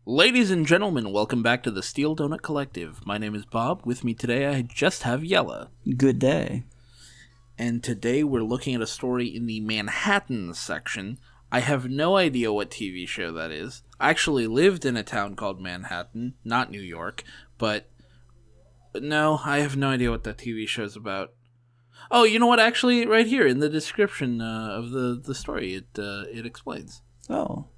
Ladies and gentlemen, welcome back to the Steel Donut Collective. My name is Bob. With me today, I just have Jelle. Good day. And today we're looking at a story in the Manhattan section. I have no idea what TV show that is. I actually lived in a town called Manhattan, not New York, but no, I have no idea what that TV show is about. Oh, you know what? Actually, right here in the description of the story, it explains. Oh.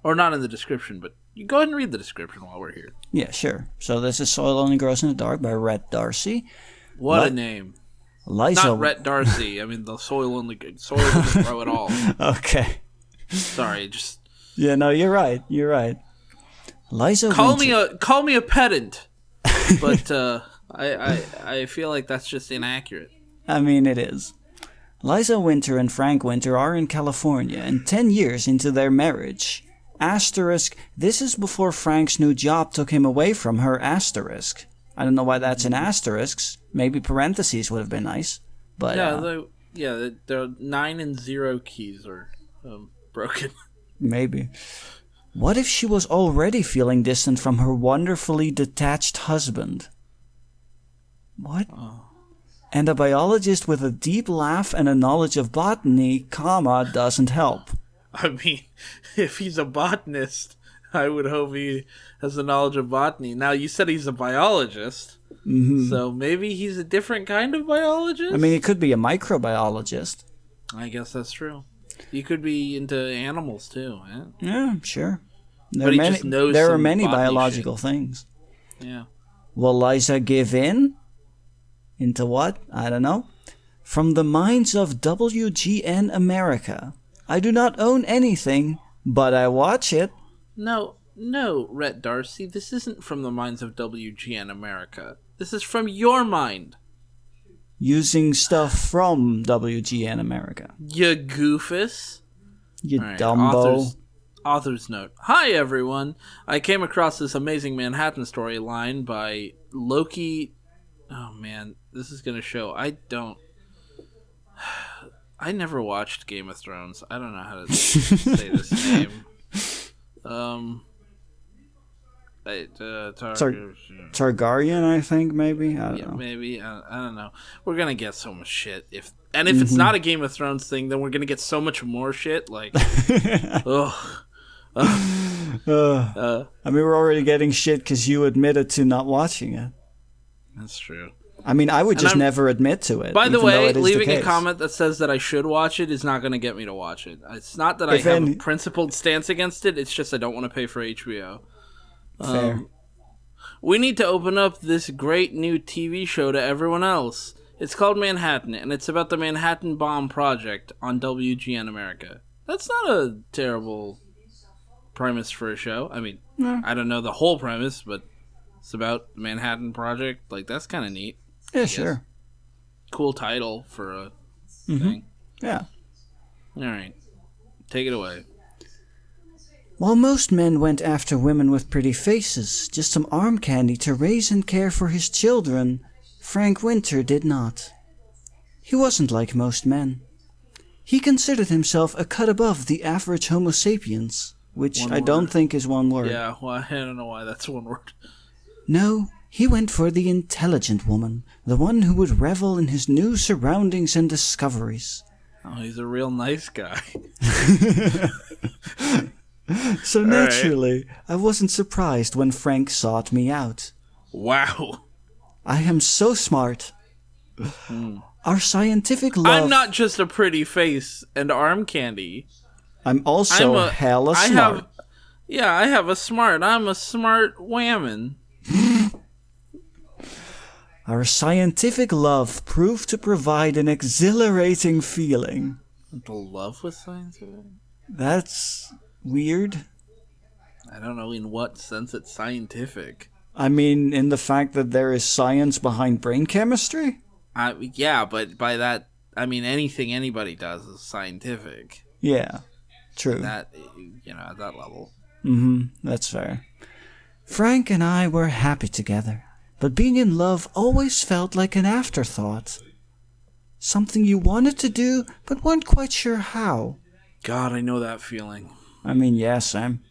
Or not in the description, but you go ahead and read the description while we're here. Yeah, sure. So this is Soil Only Grows in the Dark by Rhett Darcy. What a name. Liza... Not Rhett Darcy. I mean, the soil doesn't grow at all. Okay. Sorry, just... Yeah, no, you're right. You're right. Liza Call Winter... me a pedant. But I feel like that's just inaccurate. I mean, it is. Liza Winter and Frank Winter are in California and 10 years into their marriage. Asterisk, this is before Frank's new job took him away from her, asterisk. I don't know why that's in asterisks. Maybe parentheses would have been nice. But the 9 and 0 keys are broken. Maybe. What if she was already feeling distant from her wonderfully detached husband? What? Oh. And a biologist with a deep laugh and a knowledge of botany, doesn't help. I mean, if he's a botanist, I would hope he has a knowledge of botany. Now, you said he's a biologist, so maybe he's a different kind of biologist? I mean, he could be a microbiologist. I guess that's true. He could be into animals, too. Eh? Yeah, sure. But he just knows there are many botany biological shit. Things. Yeah. Will Liza give in? Into what? I don't know. From the minds of WGN America. I do not own anything, but I watch it. No, Rhett Darcy, this isn't from the minds of WGN America. This is from your mind. Using stuff from WGN America. You goofus. You dumbo. Author's note. Hi, everyone. I came across this amazing Manhattan storyline by Loki... Oh, man. This is going to show. I never watched Game of Thrones. I don't know how to say this name. Targaryen, I think, maybe? I don't know. Maybe. I don't know. We're going to get so much shit. If it's not a Game of Thrones thing, then we're going to get so much more shit. Like, ugh. I mean, we're already getting shit because you admitted to not watching it. That's true. I mean, I would just never admit to it. By the way, leaving a comment that says that I should watch it is not going to get me to watch it. It's not that I have a principled stance against it. It's just I don't want to pay for HBO. Fair. We need to open up this great new TV show to everyone else. It's called Manhattan, and it's about the Manhattan Bomb Project on WGN America. That's not a terrible premise for a show. I mean, I don't know the whole premise, but it's about the Manhattan Project. Like, that's kind of neat. Yeah, sure. Cool title for a thing. Yeah. All right. Take it away. While most men went after women with pretty faces, just some arm candy to raise and care for his children, Frank Winter did not. He wasn't like most men. He considered himself a cut above the average Homo sapiens, which I don't think is one word. Yeah, well, I don't know why that's one word. No, he went for the intelligent woman, the one who would revel in his new surroundings and discoveries. Oh, he's a real nice guy. So naturally, I wasn't surprised when Frank sought me out. Wow. I am so smart. Our scientific love... I'm not just a pretty face and arm candy. I'm also hella smart. I'm a smart whammon. Our scientific love proved to provide an exhilarating feeling. The love with scientific? That's weird. I don't know in what sense it's scientific. I mean, in the fact that there is science behind brain chemistry? Yeah, but by that, I mean anything anybody does is scientific. Yeah, true. At that level. That's fair. Frank and I were happy together, but being in love always felt like an afterthought. Something you wanted to do, but weren't quite sure how. God, I know that feeling. I mean, yeah, Sam.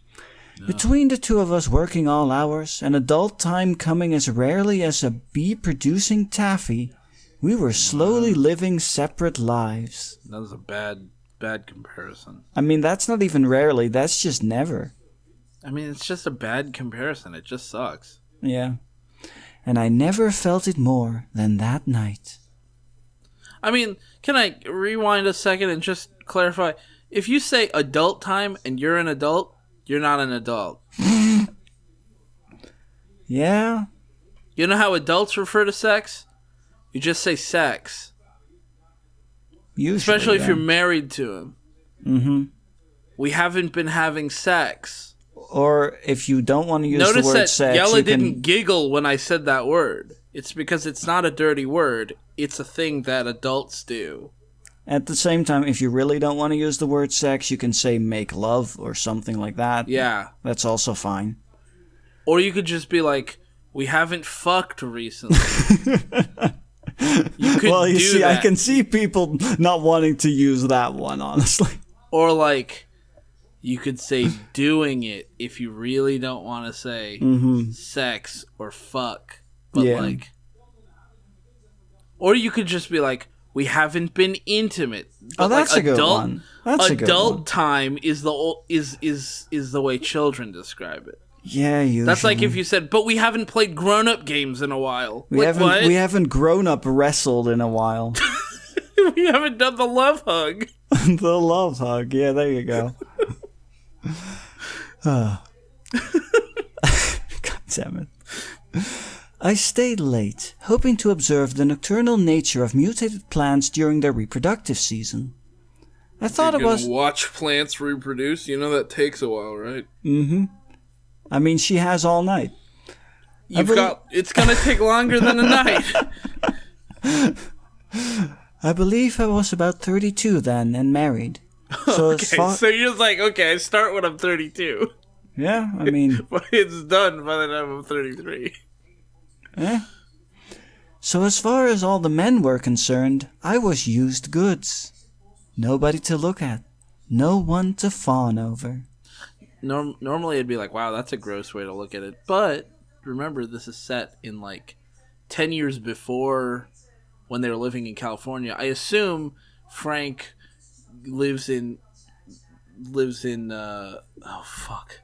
Between the two of us working all hours and adult time coming as rarely as a bee producing taffy, we were slowly living separate lives. That was a bad comparison. I mean, that's not even rarely, that's just never. I mean, it's just a bad comparison. It just sucks. Yeah. And I never felt it more than that night. I mean, can I rewind a second and just clarify? If you say adult time and you're an adult, you're not an adult. Yeah. You know how adults refer to sex? You just say sex. Usually, especially if you're married to him. Mm-hmm. We haven't been having sex. Or if you don't want to use the word sex, Notice that Jelle didn't giggle when I said that word. It's because it's not a dirty word. It's a thing that adults do. At the same time, if you really don't want to use the word sex, you can say make love or something like that. Yeah. That's also fine. Or you could just be like, we haven't fucked recently. You could well, you do see, that. I can see people not wanting to use that one, honestly. Or like, you could say doing it if you really don't want to say sex or fuck. But like, or you could just be like, we haven't been intimate. But oh, that's like, a good one. That's a good one. Adult time is the way children describe it. Yeah, usually. That's like if you said, but we haven't played grown-up games in a while. We haven't grown up wrestled in a while. We haven't done the love hug. The love hug. Yeah, there you go. God damn it. I stayed late, hoping to observe the nocturnal nature of mutated plants during their reproductive season. I thought it was... watch plants reproduce? You know that takes a while, right? Mm-hmm. I mean, she has all night. It's gonna take longer than a night. I believe I was about 32 then and married. So okay, so you're like, okay, I start when I'm 32. Yeah, I mean... but it's done by the time I'm 33. Eh? So as far as all the men were concerned, I was used goods. Nobody to look at. No one to fawn over. Normally it'd be like, wow, that's a gross way to look at it. But remember, this is set in like 10 years before when they were living in California. I assume Frank lives in oh fuck.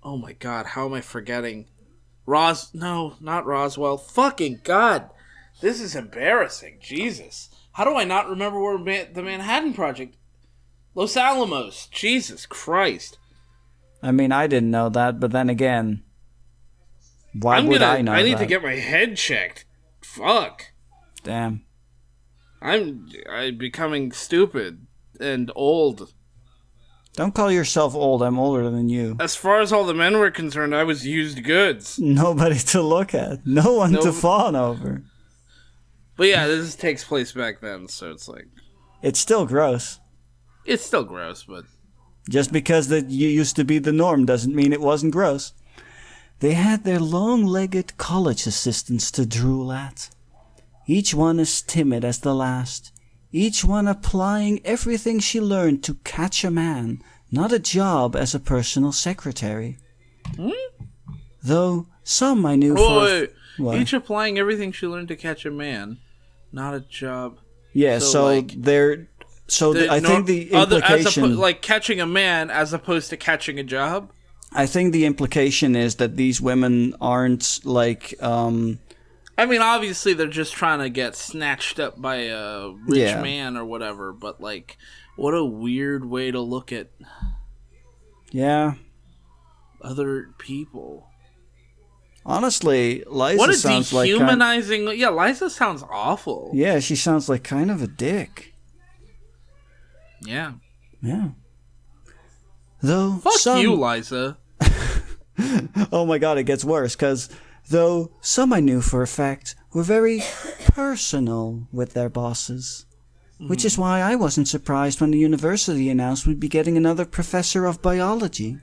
Oh my god, how am I forgetting? No, not Roswell. Fucking god. This is embarrassing. Jesus. How do I not remember where the Manhattan Project... Los Alamos. Jesus Christ. I mean, I didn't know that, but then again, why would I know that? I need to get my head checked. Fuck. Damn. I'm becoming stupid and old. Don't call yourself old. I'm older than you. As far as all the men were concerned, I was used goods. Nobody to look at. No one to fawn over. But yeah, this takes place back then, so it's like... It's still gross. It's still gross, but... Just because that you used to be the norm doesn't mean it wasn't gross. They had their long-legged college assistants to drool at. Each one as timid as the last. Each one applying everything she learned to catch a man, not a job as a personal secretary. Though some I knew Wait. What? Each applying everything she learned to catch a man, not a job. Yeah, so like, they're... So I think the implication... like catching a man as opposed to catching a job? I think the implication is that these women aren't like... I mean, obviously they're just trying to get snatched up by a rich man or whatever, but like, what a weird way to look at... Yeah. Other people. Honestly, Liza sounds like... What a dehumanizing... Yeah, Liza sounds awful. Yeah, she sounds like kind of a dick. Yeah. Yeah. Though Fuck you, Liza. Oh my god, it gets worse, because though some I knew for a fact were very personal with their bosses. Which is why I wasn't surprised when the university announced we'd be getting another professor of biology.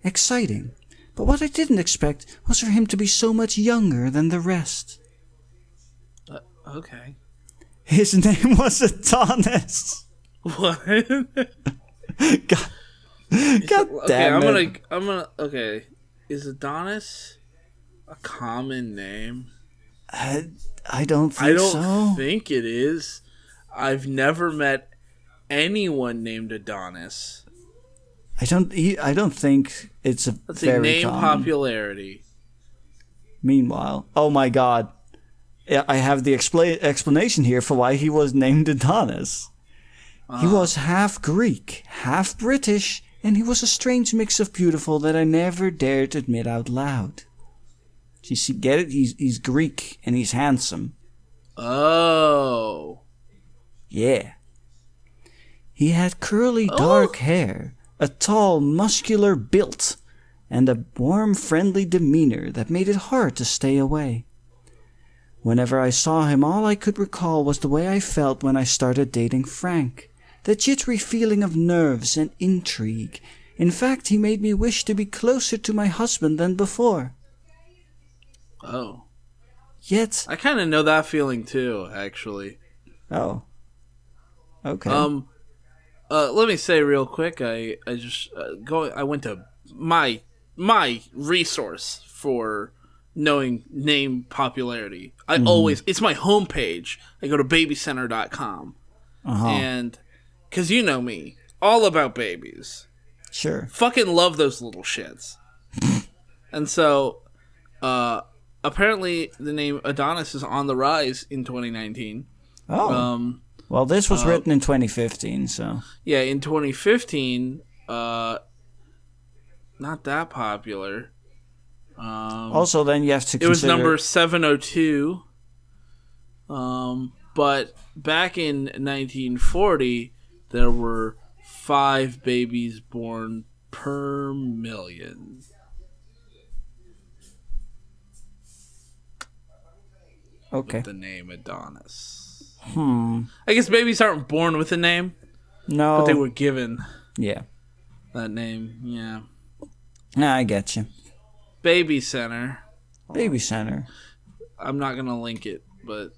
Exciting. But what I didn't expect was for him to be so much younger than the rest. Okay. His name was Adonis. What? God. God damn it. I'm gonna. Okay, is Adonis a common name? I don't think I don't so. think it is. I've never met anyone named Adonis. I don't think it's a Let's see, very name common. popularity. Meanwhile, oh my god. I have the explanation here for why he was named Adonis. He was half Greek, half British, and he was a strange mix of beautiful that I never dared admit out loud. You see, get it? He's Greek and he's handsome. Oh. Yeah. He had curly dark hair, a tall, muscular build, and a warm, friendly demeanor that made it hard to stay away. Whenever I saw him, all I could recall was the way I felt when I started dating Frank. The jittery feeling of nerves and intrigue. In fact, he made me wish to be closer to my husband than before. Oh. Yet... I kind of know that feeling too, actually. Oh. Okay. Let me say real quick, I went to my resource for knowing name popularity. It's my homepage. I go to babycenter.com. And because you know me, all about babies. Sure. Fucking love those little shits. And so, apparently the name Adonis is on the rise in 2019. Oh. Well, this was written in 2015, so... Yeah, in 2015, not that popular. Also, then you have to consider... It was number 702. But back in 1940, there were 5 babies born per million. Okay. With the name Adonis. I guess babies aren't born with a name. No. But they were given Yeah. that name. Yeah. Nah, I get you. Baby Center. Baby Center. I'm not going to link it, but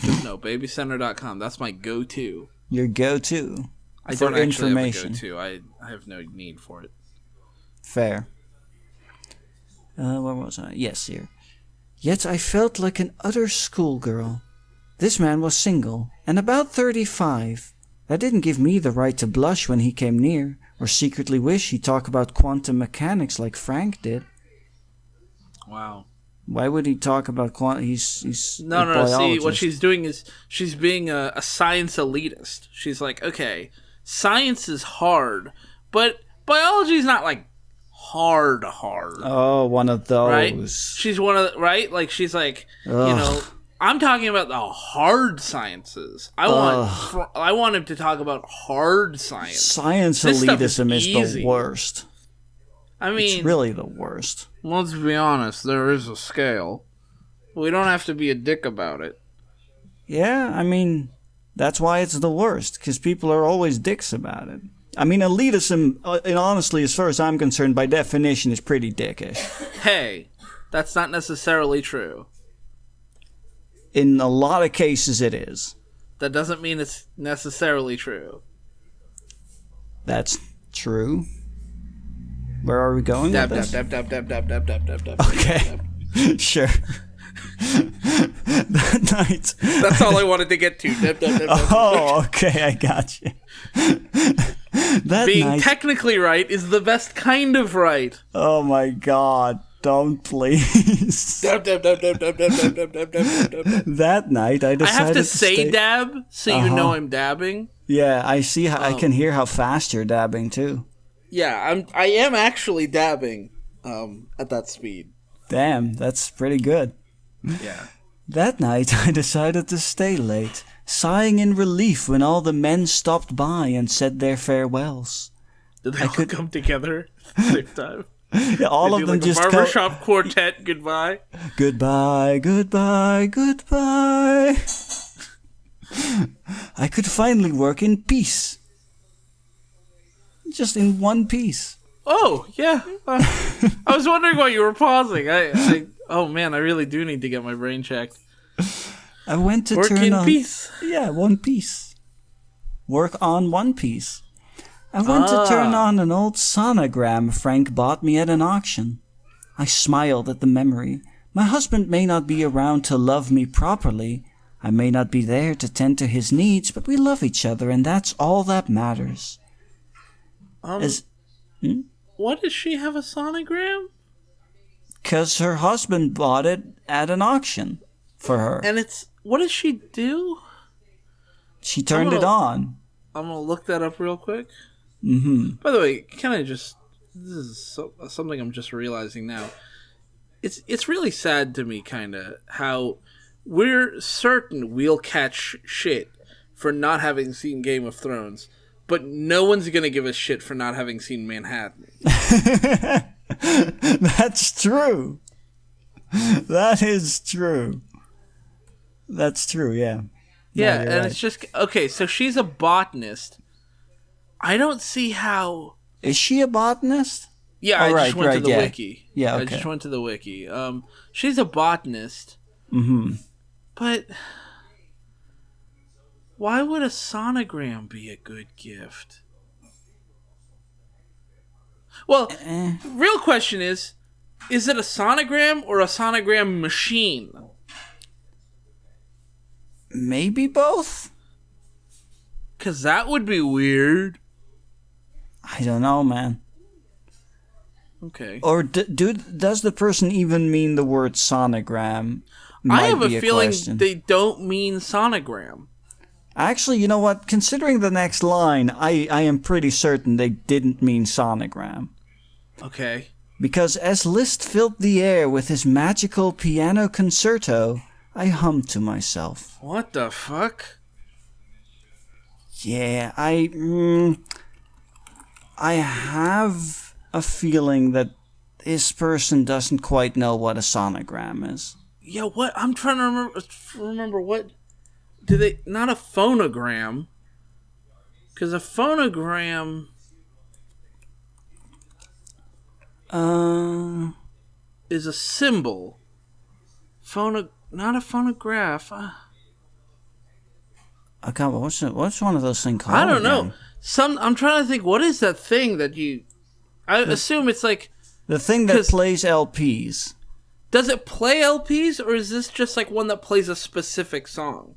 just know babycenter.com. That's my go-to. Your go-to. I for don't actually information. have a go-to. I have no need for it. Fair. Where was I? Yes, here. Yet I felt like an utter schoolgirl. This man was single, and about 35. That didn't give me the right to blush when he came near, or secretly wish he'd talk about quantum mechanics like Frank did. Wow. Why would he talk about he's No. biologist. See, what she's doing is she's being a science elitist. She's like, okay, science is hard, but biology's not like hard. Oh, one of those. Right? She's one of the, right? Like she's like, Ugh. I'm talking about the hard sciences. I want him to talk about hard science. Science This stuff elitism is easy. the worst. I mean, It's really the worst. let's be honest. There is a scale. We don't have to be a dick about it. Yeah, I mean, that's why it's the worst, because people are always dicks about it. I mean, elitism, and honestly, as far as I'm concerned, by definition, is pretty dickish. Hey, that's not necessarily true. In a lot of cases, it is. That doesn't mean it's necessarily true. That's true. Where are we going Dab, with dab, this? dab, dab, dab, dab, dab, dab, dab, Okay, sure. That night. That's all I wanted to get to. Dab, dab, dab, dab. Oh, okay, I got you. That Being night. technically right is the best kind of right. Oh my God! Don't please. Dab, dab, dab, dab, dab, dab, dab, dab, dab, dab, dab, dab. That night, I I decided have to say stay... dab so you know I'm dabbing. Yeah, I see. How, I can hear how fast you're dabbing too. Yeah, I am actually dabbing at that speed. Damn, that's pretty good. Yeah. That night, I decided to stay late, sighing in relief when all the men stopped by and said their farewells. Did they all come together at the same time? Yeah, all They of do them like a just barbershop quartet goodbye. Goodbye, goodbye, goodbye. I could finally work in peace. Just in one piece. Oh, yeah. I was wondering why you were pausing. Oh man, I really do need to get my brain checked. I went to Work turn in on... peace. Yeah, one piece. Work on one piece. I went to turn on an old sonogram Frank bought me at an auction. I smiled at the memory. My husband may not be around to love me properly. I may not be there to tend to his needs, but we love each other, and that's all that matters. Why does she have a sonogram? 'Cause her husband bought it at an auction for her. And what does she do? She turned it on. I'm gonna look that up real quick. Mm-hmm. By the way, this is something I'm just realizing now. It's really sad to me, kind of, how we're certain we'll catch shit for not having seen Game of Thrones, but no one's gonna give a shit for not having seen Manhattan. That's true. That is true. That's true, yeah. Yeah, no, and right. It's just... Okay, so she's a botanist. I don't see how... Is she a botanist? Yeah, I just went to the yeah. wiki. Yeah, okay. I just went to the wiki. She's a botanist. Mm-hmm. But... why would a sonogram be a good gift? Well, real question is it a sonogram or a sonogram machine? Maybe both? Because that would be weird. I don't know, man. Okay. Or does the person even mean the word sonogram? I have a feeling question. they don't mean sonogram. Actually, you know what? Considering the next line, I am pretty certain they didn't mean sonogram. Okay. Because as Liszt filled the air with his magical piano concerto, I hummed to myself. What the fuck? Yeah, I have a feeling that this person doesn't quite know what a sonogram is. Yeah, what? I'm trying to remember what... Do they... Not a phonogram. Because a phonogram... is a symbol. Not a phonograph. I can't... What's one of those things called? I don't know. I'm trying to think, what is that thing that you... I assume it's like... The thing that plays LPs. Does it play LPs, or is this just like one that plays a specific song?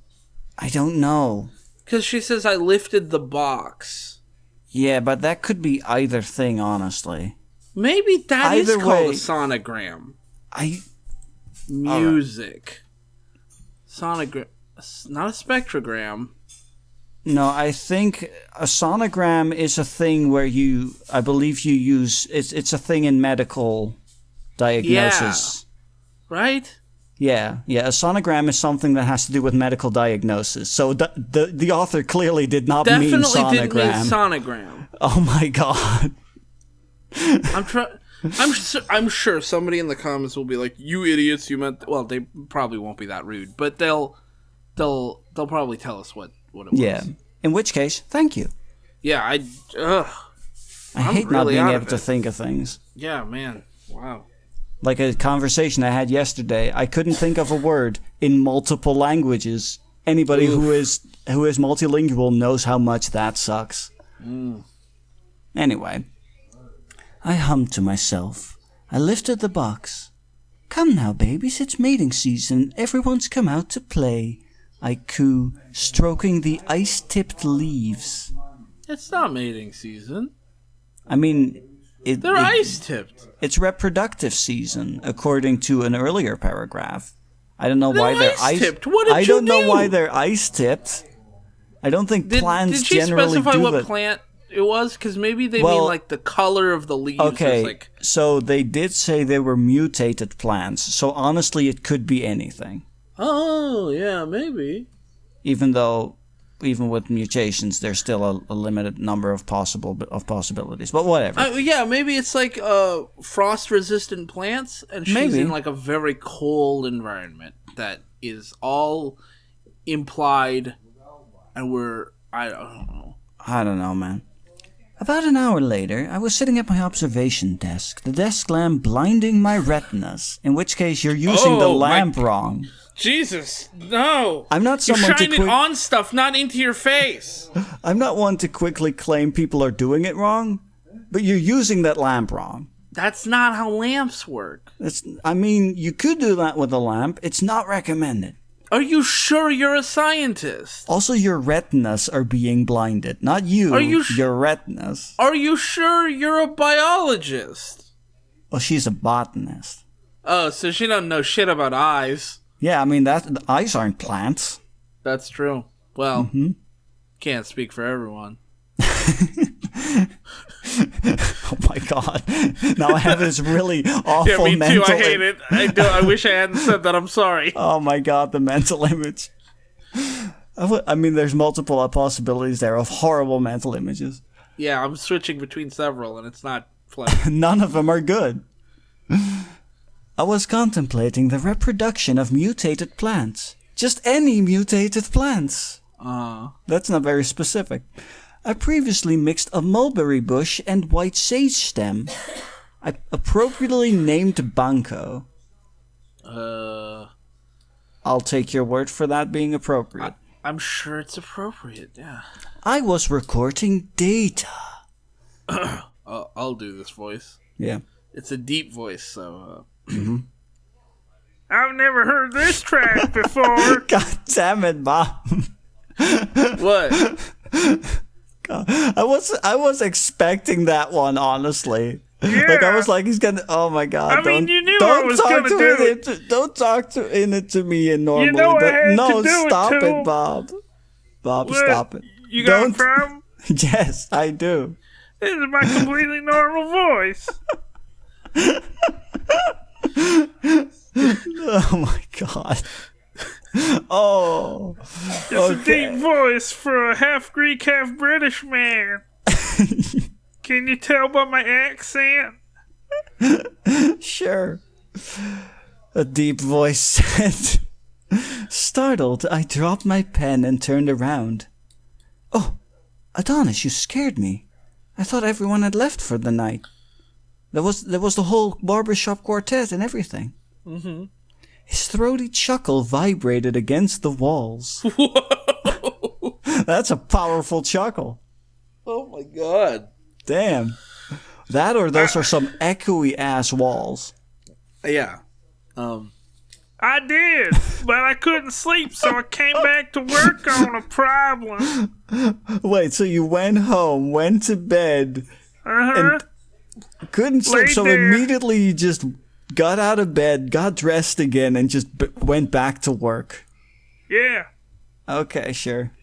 I don't know. Because she says, I lifted the box. Yeah, but that could be either thing, honestly. Maybe that Either is called way, a sonogram. Right. Music. Sonogram. Not a spectrogram. No, I think a sonogram is a thing where I believe you use, it's a thing in medical diagnosis. Yeah. Right? Yeah. A sonogram is something that has to do with medical diagnosis. So the author clearly did not mean sonogram. Definitely didn't mean sonogram. Oh my god. I'm sure somebody in the comments will be like, "You idiots! You meant." Well, they probably won't be that rude, but they'll probably tell us what it was. Yeah. In which case, thank you. Yeah, I hate not being able to think of things. Yeah, man. Wow. Like a conversation I had yesterday, I couldn't think of a word in multiple languages. Anybody who is multilingual knows how much that sucks. Anyway, I hummed to myself. I lifted the box. Come now, babies, it's mating season. Everyone's come out to play. I coo, stroking the ice-tipped leaves. It's not mating season. I mean... They're ice-tipped. It's reproductive season, according to an earlier paragraph. I don't know why they're ice-tipped. What did you do? I don't know why they're ice-tipped. I don't think plants generally do that. Did she specify what plant it was? Because maybe they mean like the color of the leaves. Okay, so they did say they were mutated plants. So honestly, it could be anything. Oh, yeah, maybe. Even with mutations, there's still a limited number of possibilities. But whatever. Yeah, maybe it's like frost-resistant plants, and she's in like a very cold environment that is all implied, and I don't know. I don't know, man. About an hour later, I was sitting at my observation desk, the desk lamp blinding my retinas, in which case you're using the lamp wrong. Jesus, no! I'm not someone You're shining on stuff, not into your face. I'm not one to quickly claim people are doing it wrong, but you're using that lamp wrong. That's not how lamps work. You could do that with a lamp. It's not recommended. Are you sure you're a scientist? Also, your retinas are being blinded. Not you, your retinas. Are you sure you're a biologist? Well, she's a botanist. Oh, so she doesn't know shit about eyes. Yeah, the eyes aren't plants. That's true. Well, can't speak for everyone. Oh my god. Now I have this really awful me mental... too, I hate it. I wish I hadn't said that, I'm sorry. Oh my god, the mental image. There's multiple possibilities there of horrible mental images. Yeah, I'm switching between several, and it's not pleasant. None of them are good. I was contemplating the reproduction of mutated plants. Just any mutated plants. That's not very specific. I previously mixed a mulberry bush and white sage stem. I appropriately named Banco. I'll take your word for that being appropriate. I'm sure it's appropriate, yeah. I was recording data. I'll do this voice. Yeah. It's a deep voice, so... I've never heard this track before. God damn it, Bob. What? I was expecting that one, honestly. Yeah. I was like, he's gonna. Oh my god! You knew I was gonna do it. Don't talk in it to me in normally. You know I had no, to do stop it, too. it, Bob. Bob, What? stop it. You got a problem? Yes, I do. This is my completely normal voice. Oh my god. Oh. It's a deep voice for a half Greek, half British man. Can you tell by my accent? Sure. A deep voice said. Startled, I dropped my pen and turned around. Oh, Adonis, you scared me. I thought everyone had left for the night. There was the whole barbershop quartet and everything. Mm-hmm. His throaty chuckle vibrated against the walls. Whoa! That's a powerful chuckle. Oh my god. Damn. That or those are some echoey ass walls. Yeah. I did, but I couldn't sleep, so I came back to work on a problem. Wait, so you went home, went to bed, and couldn't sleep, so immediately you just got out of bed, got dressed again, and just went back to work. Yeah. Okay, sure.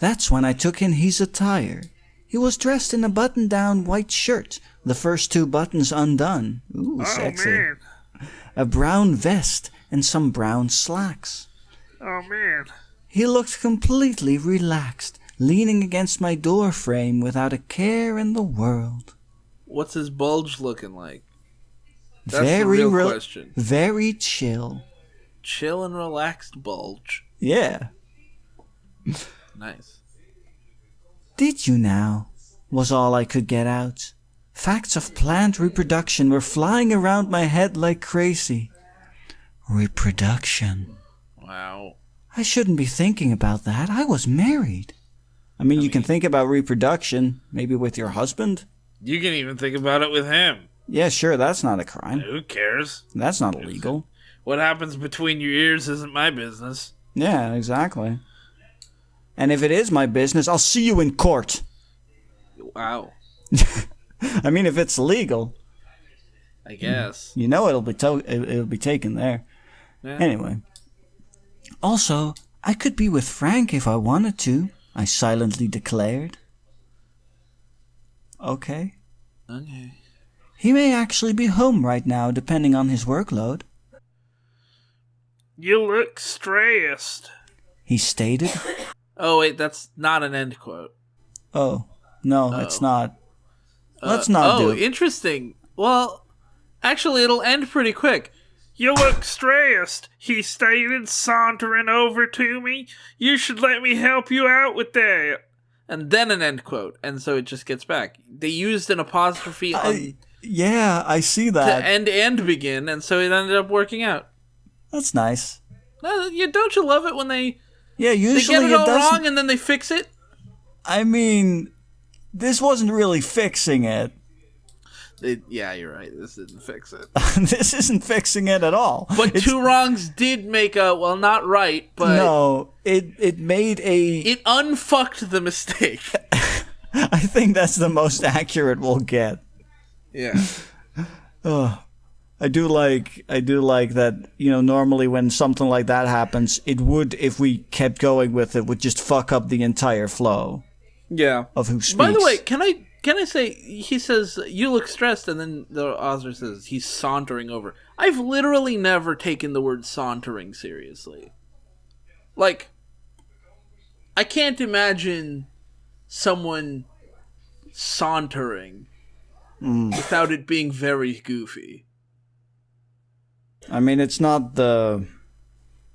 That's when I took in his attire. He was dressed in a button-down white shirt, the first two buttons undone. Ooh, sexy. Man. A brown vest and some brown slacks. Oh, man. He looked completely relaxed, leaning against my door frame without a care in the world. What's his bulge looking like? That's the real question. Very chill. Chill and relaxed bulge. Yeah. Nice. Did you now? Was all I could get out. Facts of plant reproduction were flying around my head like crazy. Reproduction. Wow. I shouldn't be thinking about that. I was married. I mean, you can think about reproduction, maybe with your husband. You can even think about it with him. Yeah, sure, that's not a crime. Who cares? That's not illegal. What happens between your ears isn't my business. Yeah, exactly. And if it is my business, I'll see you in court. Wow. I mean, if it's legal. I guess. You know it'll be taken there. Yeah. Anyway. Also, I could be with Frank if I wanted to, I silently declared. Okay. Okay. He may actually be home right now, depending on his workload. You look stressed. He stated. Oh, wait, that's not an end quote. Oh, no, it's not. Let's not do it. Oh, interesting. Well, actually, it'll end pretty quick. You look stressed, he stated, sauntering over to me. You should let me help you out with that. and then an end quote, and so it just gets back. They used an apostrophe on Yeah, I see to that. end and begin, and so it ended up working out. That's nice. Don't you love it when they Usually get it all doesn't. wrong and then they fix it? I mean, this wasn't really fixing it. Yeah, you're right. This didn't fix it. This isn't fixing it at all. But two wrongs did make not right, but no, it made a. it unfucked the mistake. I think that's the most accurate we'll get. Yeah. I do like that, normally when something like that happens, it would, if we kept going with it, would just fuck up the entire flow. Yeah. Of who speaks. By the way, can I say, he says, you look stressed, and then the author says he's sauntering over. I've literally never taken the word sauntering seriously. Like, I can't imagine someone sauntering without it being very goofy. I mean, it's not the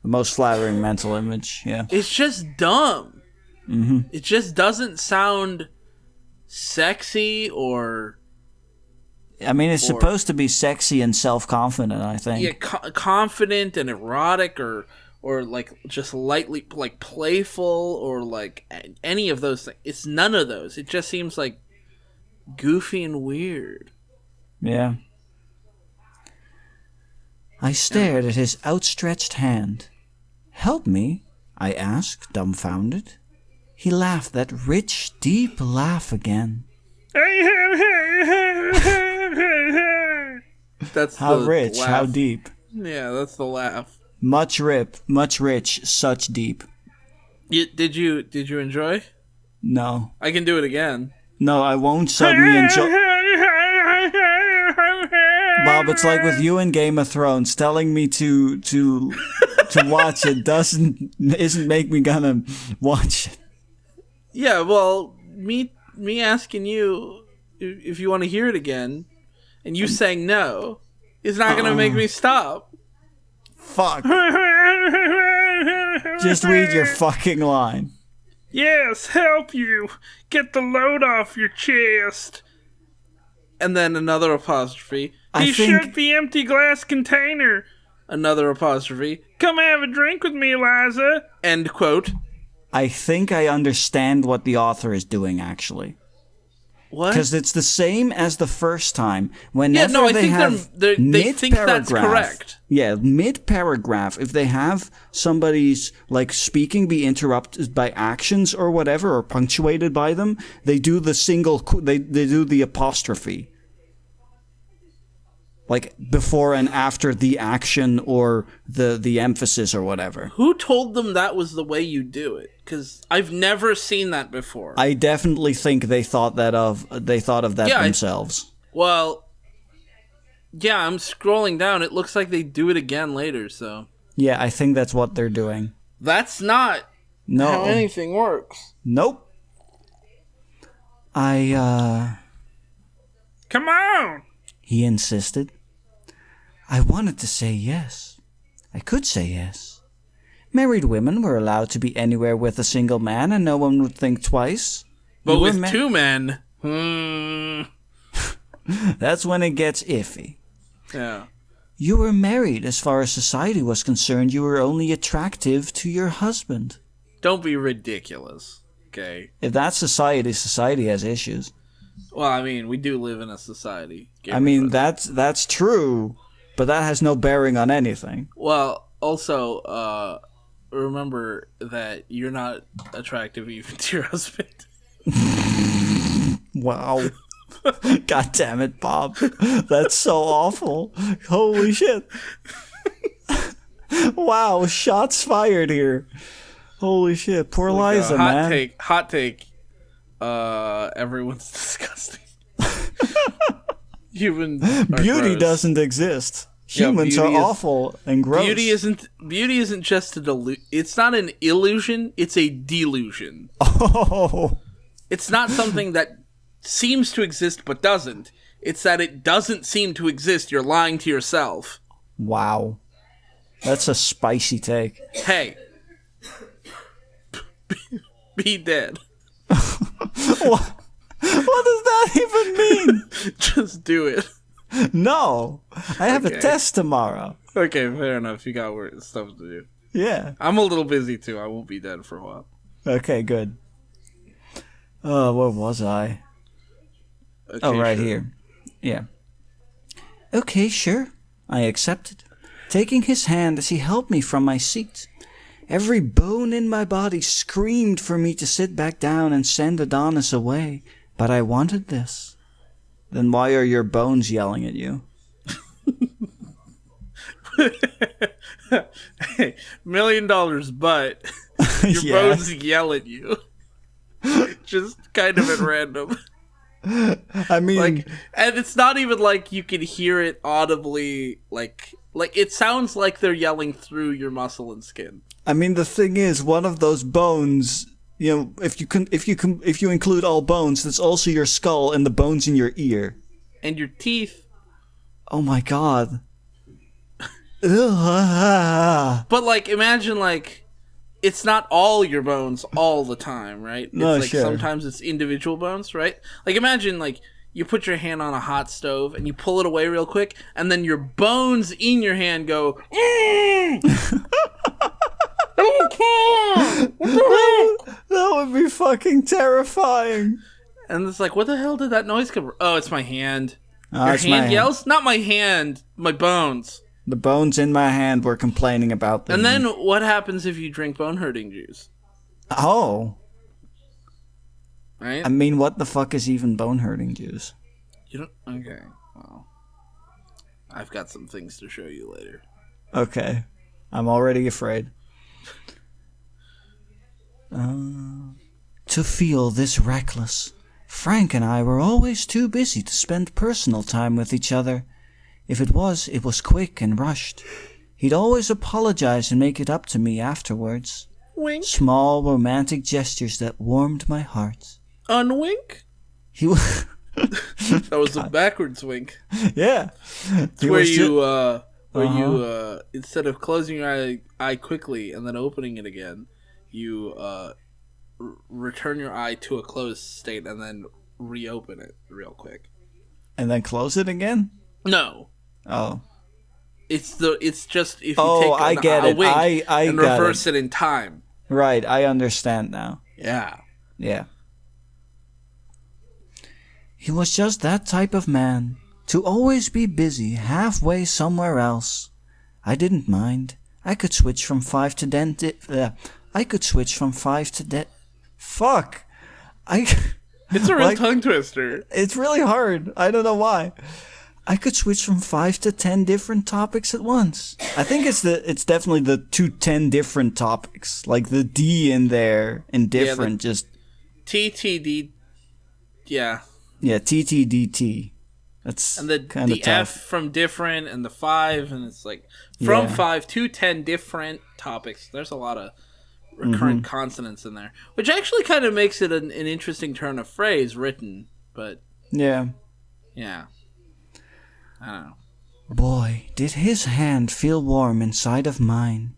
most flattering mental image, yeah. It's just dumb. Mm-hmm. It just doesn't sound sexy or... I mean, it's supposed to be sexy and self-confident, I think. Yeah, confident and erotic or like just lightly like playful or like any of those things. It's none of those. It just seems like goofy and weird. Yeah. I stared at his outstretched hand. "Help me?" I asked, dumbfounded. He laughed that rich, deep laugh again. That's how the rich, laugh. how deep. Yeah, that's the laugh. Much rich, such deep. Did you enjoy? No. I can do it again. No, I won't suddenly enjoy... Bob, it's like with you in Game of Thrones. Telling me to watch it isn't make me gonna watch it. Yeah, well, me asking you if you want to hear it again, and you saying no, is not gonna make me stop. Fuck. Just read your fucking line. Yes, help you. Get the load off your chest. And then another apostrophe. He shook the empty glass container. Another apostrophe. Come have a drink with me, Eliza. End quote. I think I understand what the author is doing, actually. What? Because it's the same as the first time. Whenever I think they think that's correct. Yeah, mid-paragraph, if they have somebody's like speaking be interrupted by actions or whatever, or punctuated by them, they do the they do the apostrophe. Like before and after the action or the emphasis or whatever. Who told them that was the way you do it? Because I've never seen that before. I definitely think they thought of that themselves. I'm scrolling down. It looks like they do it again later, so... Yeah, I think that's what they're doing. That's not how anything works. Nope. Come on! He insisted. I wanted to say yes. I could say yes. Married women were allowed to be anywhere with a single man and no one would think twice. But with two men... That's when it gets iffy. Yeah. You were married. As far as society was concerned, you were only attractive to your husband. Don't be ridiculous, okay? If that's society has issues. Well, I mean, we do live in a society. That's true, but that has no bearing on anything. Well, also, remember that you're not attractive even to your husband. Wow. God damn it, Bob. That's so awful. Holy shit. Wow, shots fired here. Holy shit. Poor Liza, man. Hot take. Everyone's disgusting. Humans Beauty gross. Doesn't exist. Humans are awful and gross. Beauty isn't just a delusion. It's not an illusion, it's a delusion. Oh. It's not something that seems to exist but doesn't. It's that it doesn't seem to exist. You're lying to yourself. Wow. That's a spicy take. Hey. Be dead. What does that even mean? Just do it. No. I have a Okay. test tomorrow. Okay, fair enough. You got stuff to do. Yeah. I'm a little busy too. I won't be dead for a while. Okay, good. Oh, where was I? Okay, Oh, right sure. here. Yeah. Okay, sure. I accepted, taking his hand as he helped me from my seat. Every bone in my body screamed for me to sit back down and send Adonis away, but I wanted this. Then why are your bones yelling at you? Hey, $1 million, but your Yeah. bones yell at you. Just kind of at random. I mean, And it's not even like you can hear it audibly. Like it sounds like they're yelling through your muscle and skin. the thing is, one of those bones, if you include all bones, that's also your skull and the bones in your ear. And your teeth. Oh my god. Ugh. But imagine it's not all your bones all the time, right? No, it's sure. sometimes it's individual bones, right? Imagine you put your hand on a hot stove and you pull it away real quick, and then your bones in your hand go. That would be fucking terrifying. And it's what the hell did that noise come from? Oh, it's my hand. Oh, Your it's my hand hand. yells? Not my hand, my bones. The bones in my hand were complaining about them. And then what happens if you drink bone hurting juice? Oh. Right? What the fuck is even bone hurting juice? You don't. Okay. Well, I've got some things to show you later. Okay. I'm already afraid. To feel this reckless, Frank and I were always too busy to spend personal time with each other. If it was quick and rushed. He'd always apologize and make it up to me afterwards. Wink. Small romantic gestures that warmed my heart. Unwink? He was... That was a backwards wink. Yeah. It's where you instead of closing your eye quickly and then opening it again, you return your eye to a closed state and then reopen it real quick. And then close it again? No. Oh. It's just if you Oh, take I get a it. wink I and got reverse it in time. Right, I understand now. Yeah. Yeah. He was just that type of man, to always be busy halfway somewhere else. I didn't mind. I could switch from 5 to 10. Fuck. It's a real tongue twister. It's really hard. I don't know why. I could switch from 5 to 10 different topics at once. I think it's definitely the 10 different topics. Like the D in there and different just TTD. Yeah. Yeah, TTDT. That's And the kind of tough. F from different and the 5 and it's from Yeah. 5 to 10 different topics. There's a lot of recurrent consonants in there, which actually kind of makes it an interesting turn of phrase written, but Yeah. yeah. I don't know. Boy, did his hand feel warm inside of mine.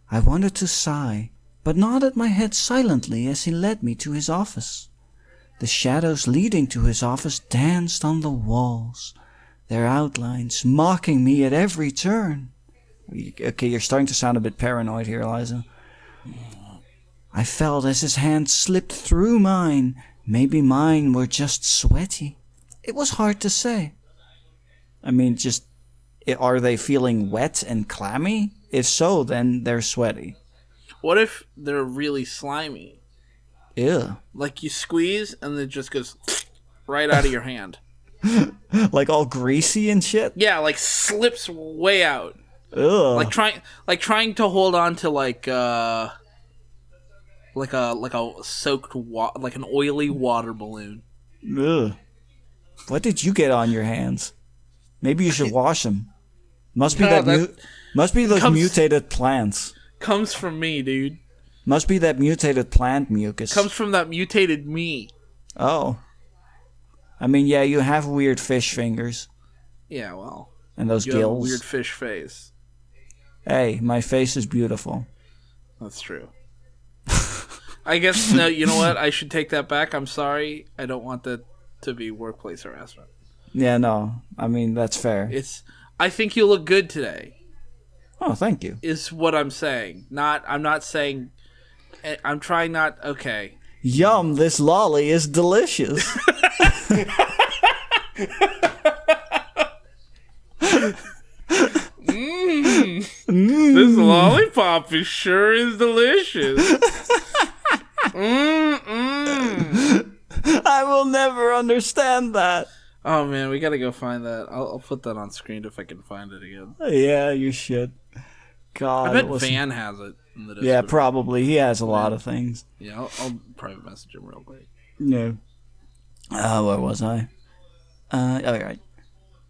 I wanted to sigh, but nodded my head silently as he led me to his office. The shadows leading to his office danced on the walls, their outlines mocking me at every turn. Okay, you're starting to sound a bit paranoid here, Eliza. I felt as his hand slipped through mine. Maybe mine were just sweaty. It was hard to say. Are they feeling wet and clammy? If so, then they're sweaty. What if they're really slimy? Ew. Like you squeeze and it just goes right out of your hand. Like all greasy and shit? Yeah, slips way out. Ugh. Like trying to hold on to like a soaked like an oily water balloon. Ugh. What did you get on your hands? Maybe you should wash them. Must be must be those mutated plants. Comes from me, dude. Must be that mutated plant mucus. Comes from that mutated me. Oh. Yeah, you have weird fish fingers. Yeah, well. And those You gills. have a weird fish face. Hey, my face is beautiful. That's true. I guess, no, you know what? I should take that back. I'm sorry. I don't want that to be workplace harassment. Yeah, no. I mean, that's fair. I think you look good today. Oh, thank you. Is what I'm saying. I'm not saying... I'm trying not... Okay. Yum, this lolly is delicious. This lollipop sure is delicious. I will never understand that. Oh man, we gotta go find that. I'll put that on screen if I can find it again. Yeah, you should. God, I bet Van has it in the Discord. Yeah, probably. He has a lot of things. Yeah, I'll private message him real quick. No. Where was I? Alright.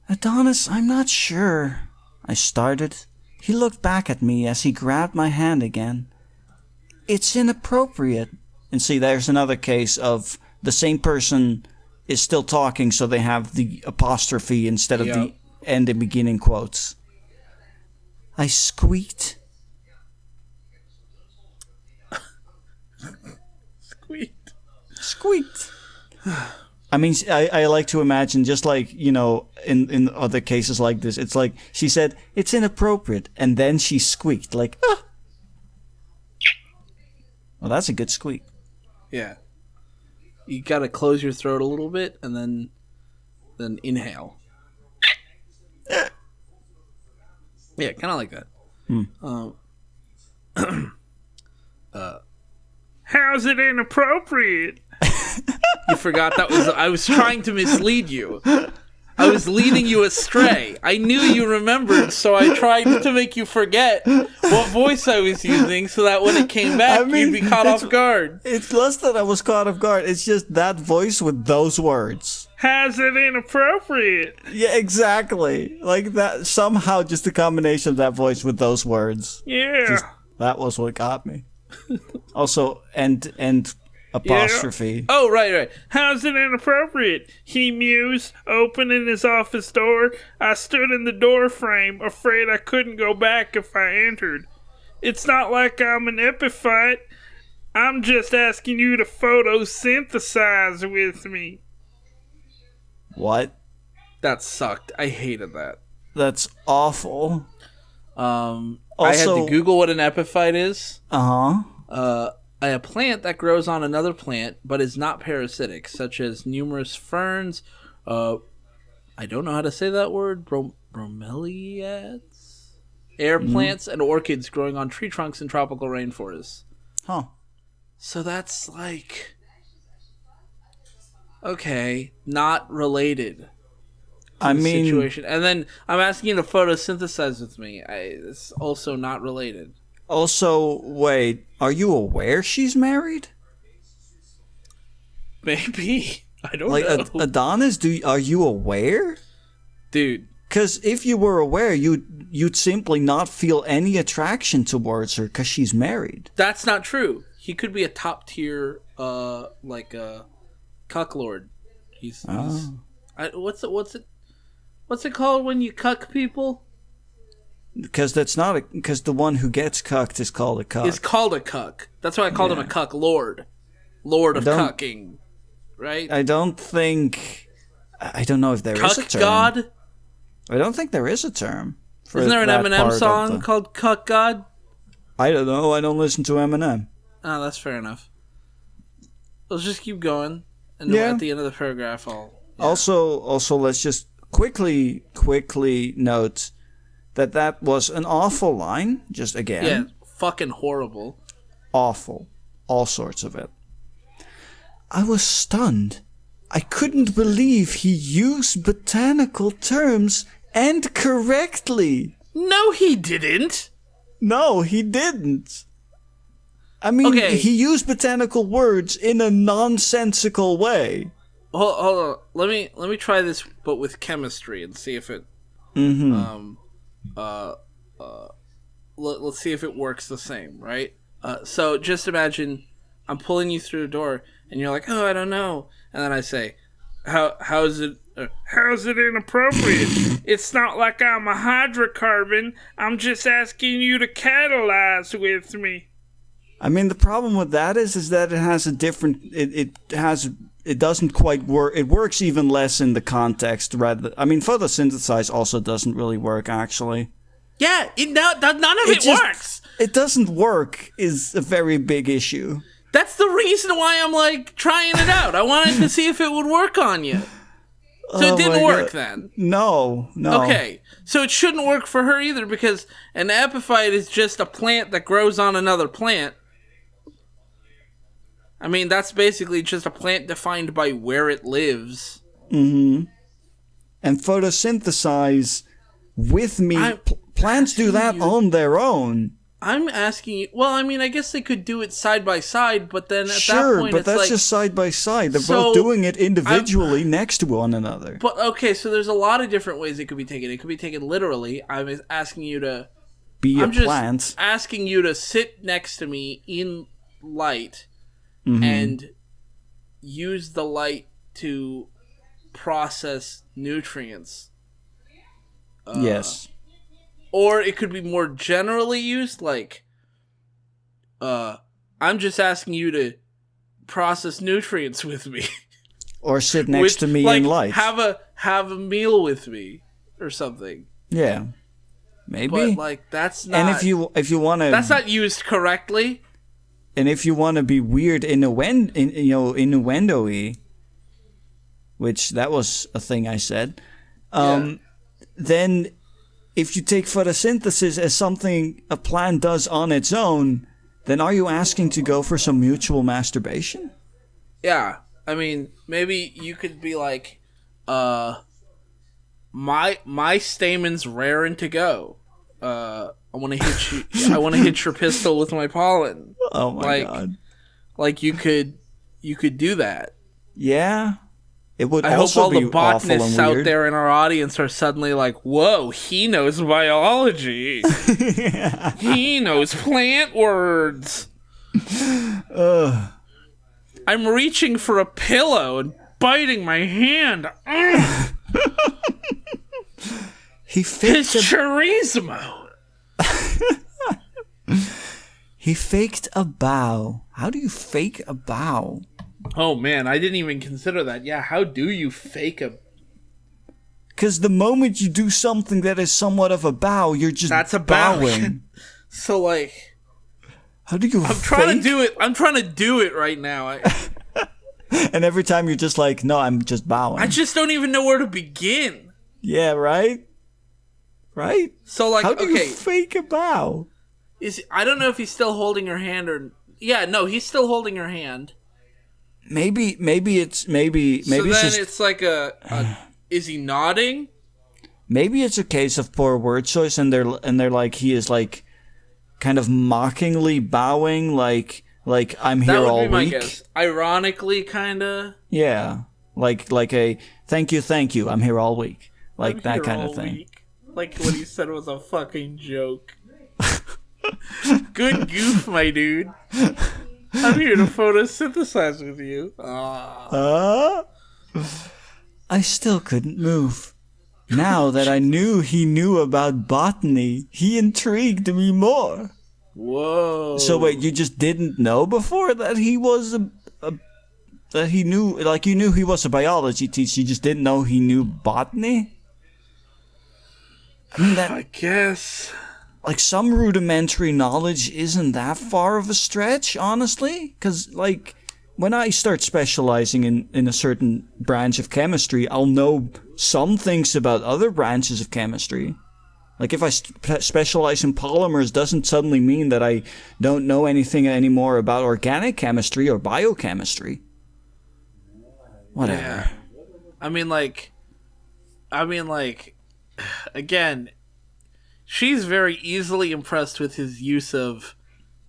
Adonis, I'm not sure. I started. He looked back at me as he grabbed my hand again. It's inappropriate. And see, there's another case of the same person is still talking, so they have the apostrophe instead of the end and beginning quotes. I squeaked. Squeaked. I mean, I like to imagine, just like, you know, in other cases like this, it's like she said, it's inappropriate, and then she squeaked, like, ah. Well, that's a good squeak. Yeah. You gotta close your throat a little bit, and then inhale. Yeah, kind of like that. How's it inappropriate? You forgot that was... I was trying to mislead you. I was leading you astray. I knew you remembered, so I tried to make you forget what voice I was using so that when it came back, you'd be caught off guard. It's less that I was caught off guard. It's just that voice with those words. How's it inappropriate? Yeah, exactly. Like that, somehow just the combination of that voice with those words. Yeah. That was what got me. Also, and apostrophe. Yeah. Oh, right. How's it inappropriate? He mused, opening his office door. I stood in the door frame, afraid I couldn't go back if I entered. It's not like I'm an epiphyte. I'm just asking you to photosynthesize with me. What? That sucked. I hated that. That's awful. I had to Google what an epiphyte is. A plant that grows on another plant but is not parasitic, such as numerous ferns. I don't know how to say that word. Bromeliads? Air plants and orchids growing on tree trunks in tropical rainforests. Huh. So that's like... Okay, not related. I mean... Situation. And then I'm asking you to photosynthesize with me. It's also not related. Also, wait, are you aware she's married? Maybe. I don't know. Adonis, are you aware? Dude. Because if you were aware, you'd simply not feel any attraction towards her because she's married. That's not true. He could be a top tier, cuck lord. What's it called when you cuck people? Because because the one who gets cucked is called a cuck. It's called a cuck. That's why I called him a cuck lord. Lord of cucking. Right? I don't know if there is a term. Cuck god? I don't think there is a term. Isn't there an Eminem song called Cuck God? I don't know. I don't listen to Eminem. Oh, that's fair enough. Let's just keep going. And at the end of the paragraph, I'll... Yeah. Also, let's just quickly note that was an awful line. Just again. Yeah, fucking horrible. Awful. All sorts of it. I was stunned. I couldn't believe he used botanical terms and correctly. No, he didn't. No, he didn't. I mean, he used botanical words in a nonsensical way. Hold on. Let me try this, but with chemistry, and see if it. Let's see if it works the same, right? So just imagine I'm pulling you through a door, and you're like, "Oh, I don't know," and then I say, "How's it inappropriate? It's not like I'm a hydrocarbon. I'm just asking you to catalyze with me." I mean, the problem with that is that it has a different. It doesn't quite work. It works even less in the context. I mean, photosynthesize also doesn't really work actually. Yeah, none of it works. It doesn't work is a very big issue. That's the reason why I'm like trying it out. I wanted to see if it would work on you. So it didn't work then. No. Okay, so it shouldn't work for her either because an epiphyte is just a plant that grows on another plant. I mean, that's basically just a plant defined by where it lives. Mm-hmm. And photosynthesize with me. Plants do that on their own. I'm asking you. Well, I mean, I guess they could do it side by side, but then at that point, but that's just side by side. They're both doing it individually next to one another. But okay, so there's a lot of different ways it could be taken. It could be taken literally. I'm asking you to be a plant. Just asking you to sit next to me in light and use the light to process nutrients. Yes. Or it could be more generally used, like, I'm just asking you to process nutrients with me. Or sit next to me in light. Have a meal with me, or something. Yeah. Maybe. But, like, that's not... And if you want to... That's not used correctly. And if you want to be weird innuendo-y, which that was a thing I said, then... If you take photosynthesis as something a plant does on its own, then are you asking to go for some mutual masturbation? Yeah. I mean, maybe you could be like, my stamen's raring to go. I want to hit you. I want to hit your pistol with my pollen. Oh my god! Like you could do that. Yeah. It would I also hope all be the botanists awful and out weird. there in our audience are suddenly like, whoa, he knows biology. He knows plant words. I'm reaching for a pillow and biting my hand. He faked His chorizo. He faked a bow. How do you fake a bow? Oh man, I didn't even consider that. Yeah, how do you fake a... Because the moment you do something that is somewhat of a bow, you're just bowing. So like... How do you I'm trying to do it right now. And every time you're just like, no, I'm just bowing. I just don't even know where to begin. Yeah, right? Right? So like, how do you fake a bow? I don't know if he's still holding her hand or... Yeah, no, he's still holding her hand. Maybe it's So then just, it's like is he nodding? Maybe it's a case of poor word choice, and they're like he is like kind of mockingly bowing, like I'm here all week. That would be my guess. Ironically, kinda. Yeah, like a thank you, I'm here all week, like that kind of thing. Week. Like what he said was a fucking joke. Good goof, my dude. I'm here to photosynthesize with you. I still couldn't move. Now that I knew he knew about botany, he intrigued me more. Whoa. So wait, you just didn't know before that he was that he knew, like you knew he was a biology teacher, you just didn't know he knew botany? I mean, I guess... Like, some rudimentary knowledge isn't that far of a stretch, honestly. Because, like, when I start specializing in a certain branch of chemistry, I'll know some things about other branches of chemistry. Like, if I specialize in polymers, doesn't suddenly mean that I don't know anything anymore about organic chemistry or biochemistry. Whatever. Yeah. I mean, again... She's very easily impressed with his use of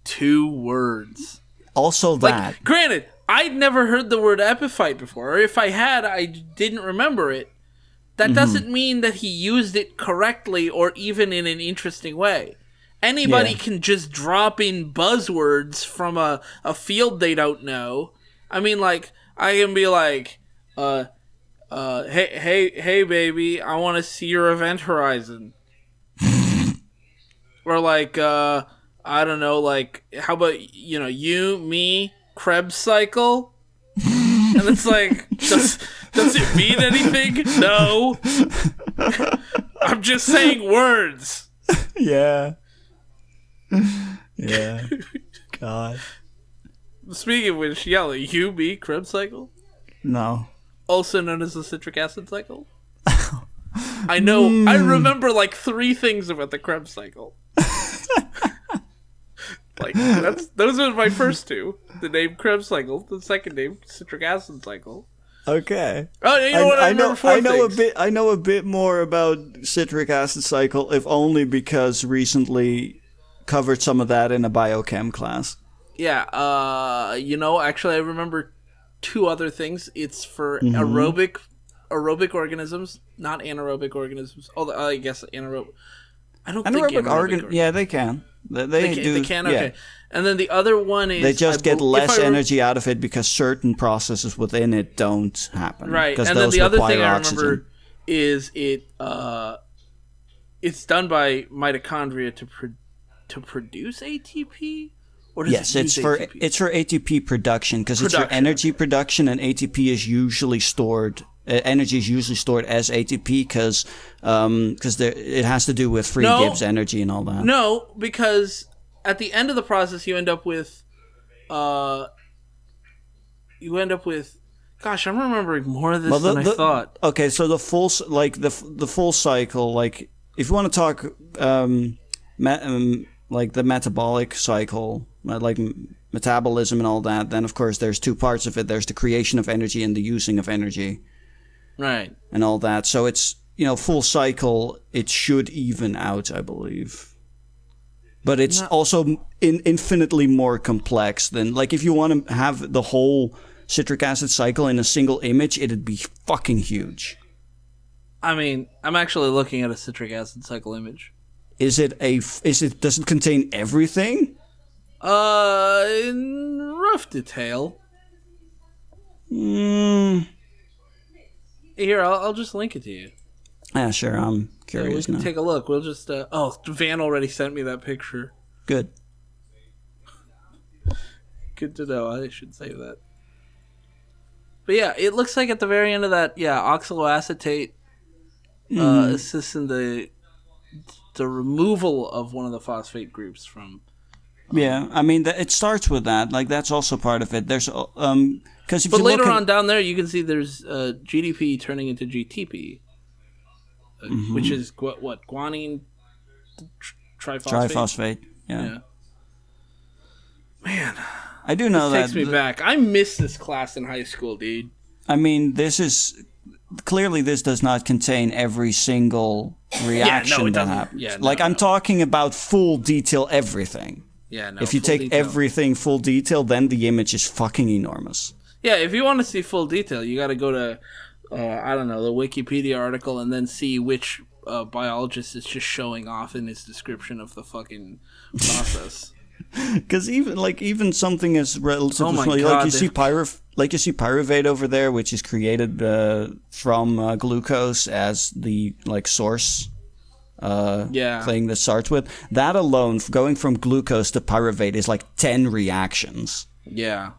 2 words. Also that. Like, granted, I'd never heard the word epiphyte before, or if I had, I didn't remember it. That doesn't mean that he used it correctly or even in an interesting way. Anybody can just drop in buzzwords from a field they don't know. I mean, like, I can be like, hey, baby, I want to see your event horizon. Or like, I don't know, like, how about, you, me, Krebs cycle? And it's like, does it mean anything? No. I'm just saying words. Yeah. Yeah. God. Speaking of which, Jelle, you, me, Krebs cycle? No. Also known as the citric acid cycle? I know. I remember like 3 things about the Krebs cycle. Like, those are my first 2. The name Krebs cycle, the second name citric acid cycle. Okay. Oh, you know what? I know a bit more about citric acid cycle, if only because recently covered some of that in a biochem class. Yeah. Actually, I remember 2 other things. It's for aerobic organisms, not anaerobic organisms. Although I guess anaerobic. I don't think anaerobic organisms. Yeah, they can. They do. They can. Okay. Yeah. And then the other one is they just get less energy out of it because certain processes within it don't happen. Right. And then the other thing I remember is it's done by mitochondria to produce ATP. Or does yes, it's for ATP production because it's for energy production, and ATP is usually stored. Energy is usually stored as ATP because it has to do with free Gibbs energy and all that. No, because at the end of the process, you end up with. Gosh, I'm remembering more of this than I thought. Okay, so the full cycle, like if you want to talk, like the metabolic cycle, like metabolism and all that, then of course there's 2 parts of it. There's the creation of energy and the using of energy. Right. And all that. So it's, full cycle, it should even out, I believe. But it's also infinitely more complex than, like, if you want to have the whole citric acid cycle in a single image, it'd be fucking huge. I mean, I'm actually looking at a citric acid cycle image. Does it contain everything? In rough detail. Here, I'll just link it to you. Yeah, sure. I'm curious we can now. Take a look. We'll just. Van already sent me that picture. Good. Good to know. I should save that. But yeah, it looks like at the very end of that, oxaloacetate assists in the removal of one of the phosphate groups from. Yeah, I mean, it starts with that. Like, that's also part of it. There's because if but you later look on down there, you can see there's GDP turning into GTP, which is what guanine triphosphate. Yeah. Man, I do know this takes me back. I miss this class in high school, dude. I mean, this does not contain every single reaction that happens. Yeah, I'm talking about full detail everying. Yeah, no. If you take everything full detail, then the image is fucking enormous. Yeah, if you want to see full detail, you got to go to, the Wikipedia article and then see which biologist is just showing off in his description of the fucking process. Because even something as relatively small, you see pyruvate over there, which is created from glucose as the source. Thing that starts with that alone, going from glucose to pyruvate is like 10 reactions. Yeah,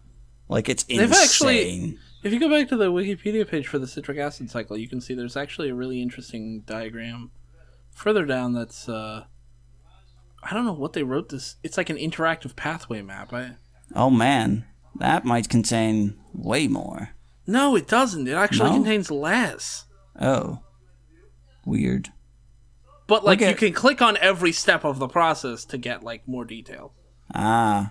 it's insane. If you go back to the Wikipedia page for the citric acid cycle, you can see there's actually a really interesting diagram further down. That's I don't know what they wrote this. It's like an interactive pathway map. Oh man, that might contain way more. No, it doesn't. It actually contains less. Oh, weird. But you can click on every step of the process to get more detail. And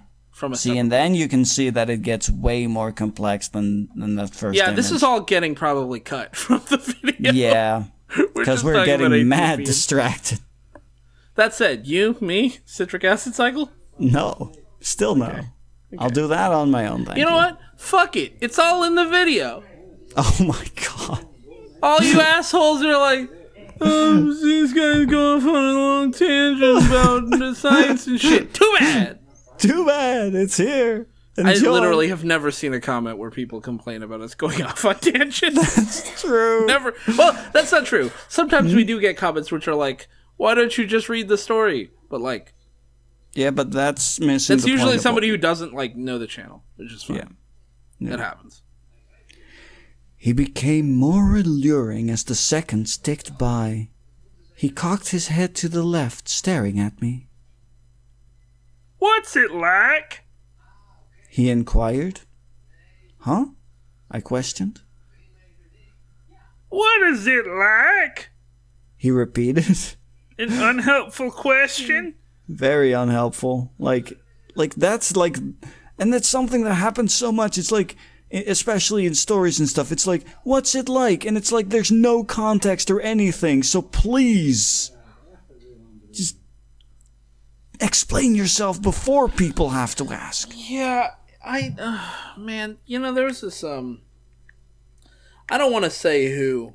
then you can see that it gets way more complex than the first. Yeah, image. This is all getting probably cut from the video. Yeah, because we're getting mad distracted. That said, me, citric acid cycle? No, still no. Okay. I'll do that on my own. You know what? Fuck it. It's all in the video. Oh my god. All you assholes are like, this guy's going on a long tangent about the science and shit. Too bad. Too bad. It's here. Enjoy. I literally have never seen a comment where people complain about us going off on tangents. That's true. Never. Well, that's not true. Sometimes we do get comments which are like, why don't you just read the story? But Yeah, but that's missing That's the usually point of somebody who doesn't like know the channel, which is fine. Yeah. That happens. He became more alluring as the seconds ticked by. He cocked his head to the left, staring at me. What's it like? He inquired. Huh? I questioned. What is it like? He repeated. An unhelpful question? Very unhelpful. Like that's like, and that's something that happens so much. It's like, especially in stories and stuff, it's like, what's it like? And it's like, there's no context or anything. So please, just explain yourself before people have to ask. Yeah, man, there was this, I don't want to say who,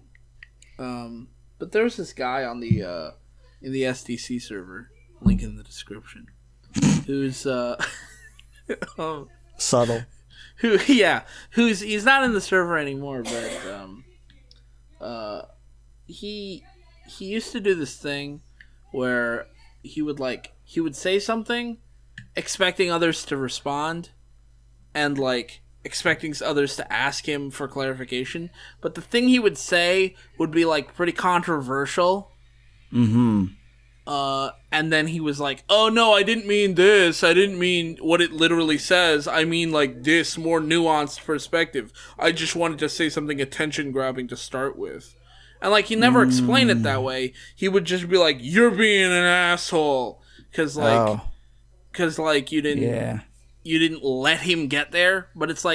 but there was this guy on the, in the SDC server, link in the description, who's, Subtle. He's not in the server anymore, but, he used to do this thing where he would say something, expecting others to respond, and, expecting others to ask him for clarification, but the thing he would say would be, pretty controversial. Mm-hmm. And then he was like, oh no, I didn't mean this. I didn't mean what it literally says. I mean, this more nuanced perspective. I just wanted to say something attention-grabbing to start with. And, he never explained it that way. He would just be like, you're being an asshole. Because, you didn't... Yeah. You didn't let him get there, but it's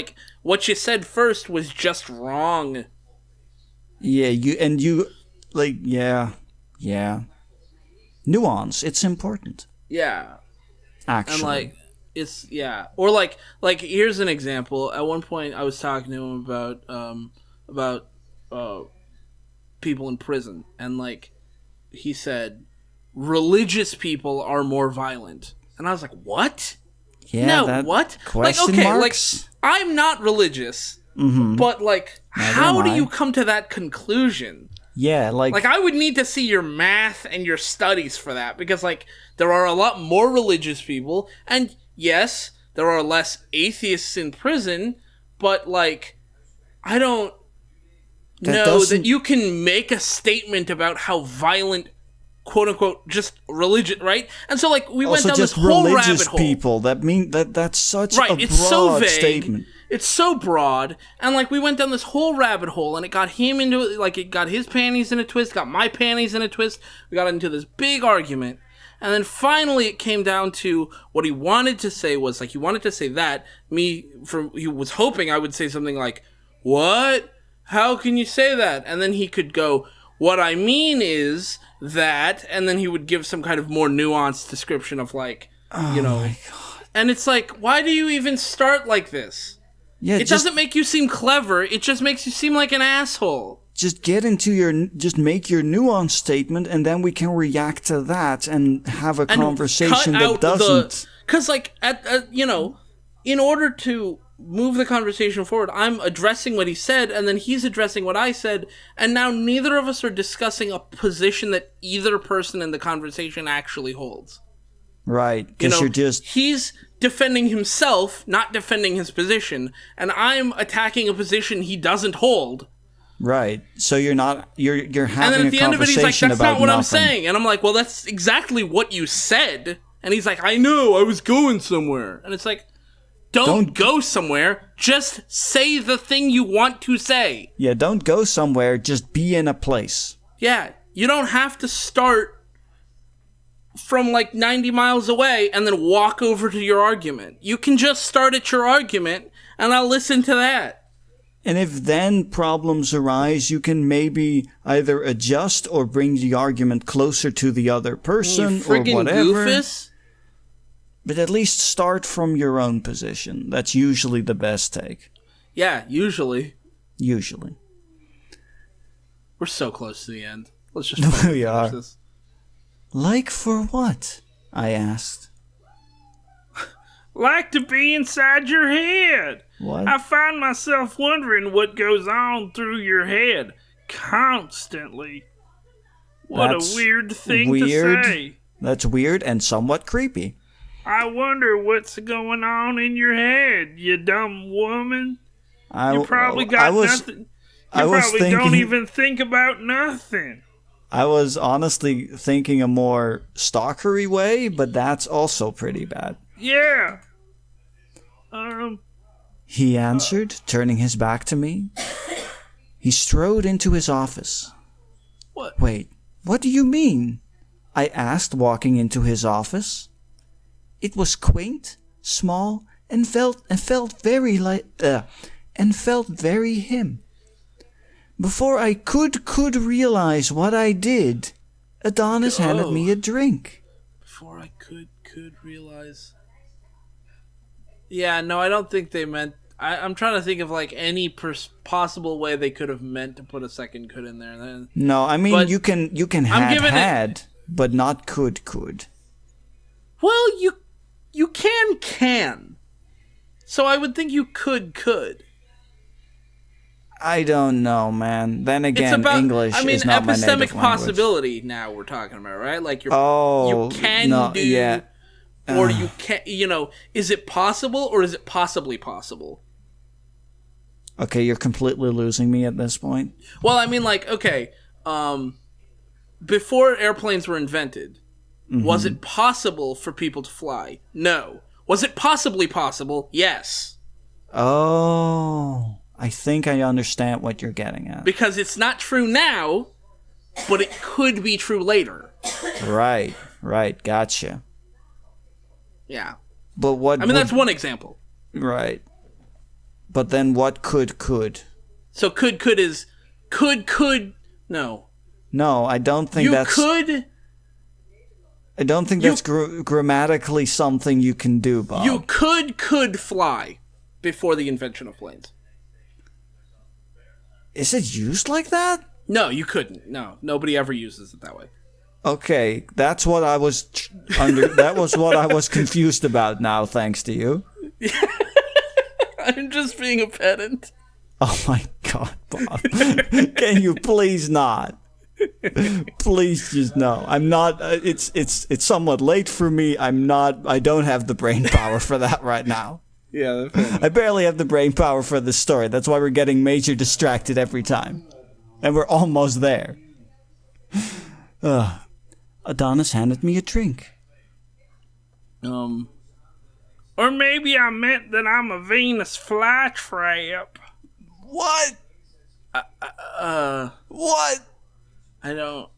what you said first was just wrong. Yeah, yeah. Nuance, it's important. Yeah. Actually. And it's, yeah. Or here's an example. At one point I was talking to him about people in prison, and he said, religious people are more violent. And I was like, what? Yeah, no, what? Question marks? I'm not religious, but how do you come to that conclusion? Yeah, I would need to see your math and your studies for that, because there are a lot more religious people, and yes, there are less atheists in prison, but I don't know that you can make a statement about how violent, quote unquote, just religion, right? And so we went down this whole rabbit hole. People that's such a it's so broad vague. statement. It's so broad, and we went down this whole rabbit hole, and it got him into it got his panties in a twist, got my panties in a twist. We got into this big argument, and then finally it came down to what he wanted to say was he wanted to say that he was hoping I would say something like, "What? How can you say that?" And then he could go, "What I mean is that," and then he would give some kind of more nuanced description of my God. And it's why do you even start like this? Yeah, it doesn't make you seem clever. It just makes you seem like an asshole. Just just make your nuance statement, and then we can react to that and have a conversation that doesn't. Because in order to move the conversation forward, I'm addressing what he said, and then he's addressing what I said, and now neither of us are discussing a position that either person in the conversation actually holds. Right, because he's defending himself, not defending his position, and I'm attacking a position he doesn't hold. Right. So you're having a conversation about And then at the end of it, he's like, that's not what nothing. I'm saying. And I'm like, well, that's exactly what you said. And he's like, I know, I was going somewhere. And it's like, don't go somewhere. Just say the thing you want to say. Yeah, don't go somewhere. Just be in a place. Yeah, you don't have to start from 90 miles away and then walk over to your argument. You can just start at your argument, and I'll listen to that. And if then problems arise, you can maybe either adjust or bring the argument closer to the other person or whatever. Goofus. But at least start from your own position. That's usually the best take. Yeah, usually. Usually. We're so close to the end. Let's just we are. This. Like for what? I asked. Like to be inside your head. What? I find myself wondering what goes on through your head constantly. What That's a weird thing weird. to say. That's weird and somewhat creepy. I wonder what's going on in your head, you dumb woman. You probably got nothing. You probably don't even think about nothing. I was honestly thinking a more stalkery way, but that's also pretty bad. Yeah. He answered, turning his back to me. He strode into his office. What? Wait, what do you mean? I asked, walking into his office. It was quaint, small, and felt very him. Before I could realize what I did, Adonis handed me a drink. Before I could realize. Yeah, no, I don't think they meant. I'm trying to think of like any possible way they could have meant to put a second could in there. Then. No, I mean you can had, but not could. Well, you can. So I would think you could. I don't know, man. Then again, it's about, English is not my native language. Epistemic possibility now we're talking about, right? Like you can do, yeah. Or you can, is it possible or is it possibly possible? Okay, you're completely losing me at this point. Well, I mean, like, okay, before airplanes were invented, was it possible for people to fly? No. Was it possibly possible? Yes. Oh, I think I understand what you're getting at. Because it's not true now, but it could be true later. Right, gotcha. Yeah. But what? That's one example. Right. But then what could? So could is could no. No, I don't think that's. You could. I don't think that's grammatically something you can do, Bob. You could fly before the invention of planes. Is it used like that? No, you couldn't. No, nobody ever uses it that way. Okay, that's what I was that was what I was confused about now, thanks to you. I'm just being a pedant. Oh my god, Bob. Can you please not? Please just no. I'm not it's somewhat late for me. I don't have the brain power for that right now. Yeah, I barely have the brain power for this story. That's why we're getting major distracted every time. And we're almost there. Adonis handed me a drink. Or maybe I meant that I'm a Venus flytrap. What? What? I don't...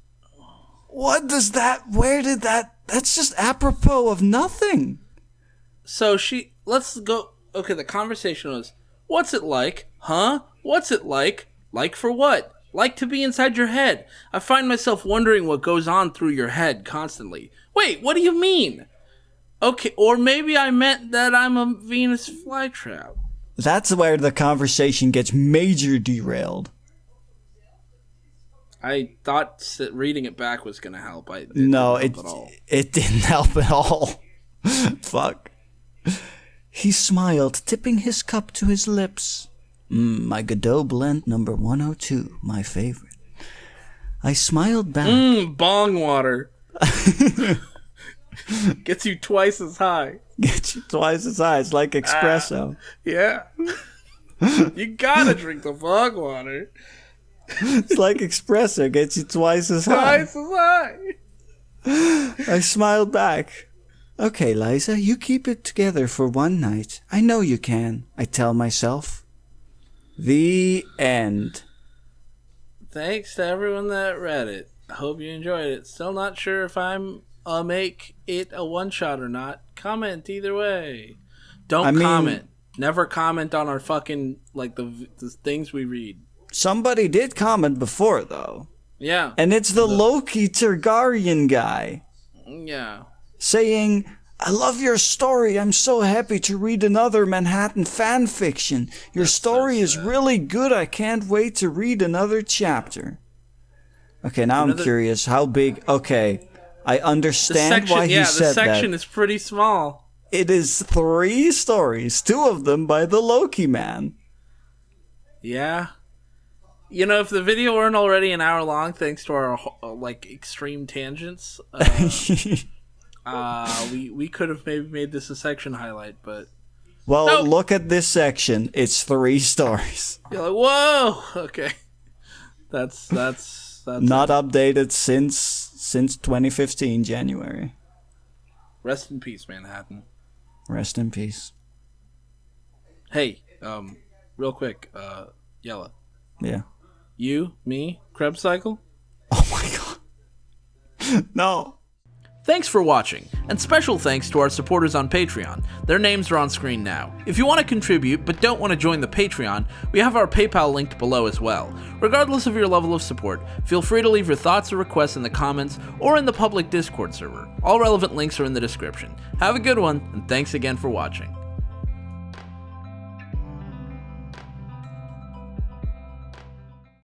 What does that... Where did that... That's just apropos of nothing. So let's go... Okay, the conversation was, what's it like? Huh? What's it like? Like for what? Like to be inside your head. I find myself wondering what goes on through your head constantly. Wait, what do you mean? Okay, or maybe I meant that I'm a Venus flytrap. That's where the conversation gets major derailed. I thought reading it back was going to help. It didn't help at all. Fuck. He smiled, tipping his cup to his lips. My Godot blend number 102, my favorite. I smiled back. Bong water. Gets you twice as high. Gets you twice as high. It's like espresso. Yeah. You gotta drink the bong water. It's like espresso. Gets you twice as high. Twice as high. I smiled back. Okay, Liza, you keep it together for one night. I know you can, I tell myself. The end. Thanks to everyone that read it. I hope you enjoyed it. Still not sure if I'm make it a one-shot or not. Comment either way. Don't comment. Never comment on our fucking, like, the things we read. Somebody did comment before, though. Yeah. And it's the Loki Targaryen guy. Yeah. Saying, I love your story. I'm so happy to read another Manhattan fan fiction. Your story is really good. I can't wait to read another chapter. Okay, now I'm curious. How big? Okay, I understand why he said that. The section is pretty small. It is 3 stories, 2 of them by the Loki man. Yeah. You know, if the video weren't already an hour long, thanks to our, like, extreme tangents... We could have maybe made this a section highlight, but Well, Nope. look at this section. It's 3 stars. you're like, whoa, okay. That's Not updated since 2015 January. Rest in peace, Manhattan. Rest in peace. Hey, real quick, Yella. Yeah. You, me, Krebs cycle? Oh my god. No. Thanks for watching, and special thanks to our supporters on Patreon. Their names are on screen now. If you want to contribute but don't want to join the Patreon, we have our PayPal linked below as well. Regardless of your level of support, feel free to leave your thoughts or requests in the comments or in the public Discord server. All relevant links are in the description. Have a good one, and thanks again for watching.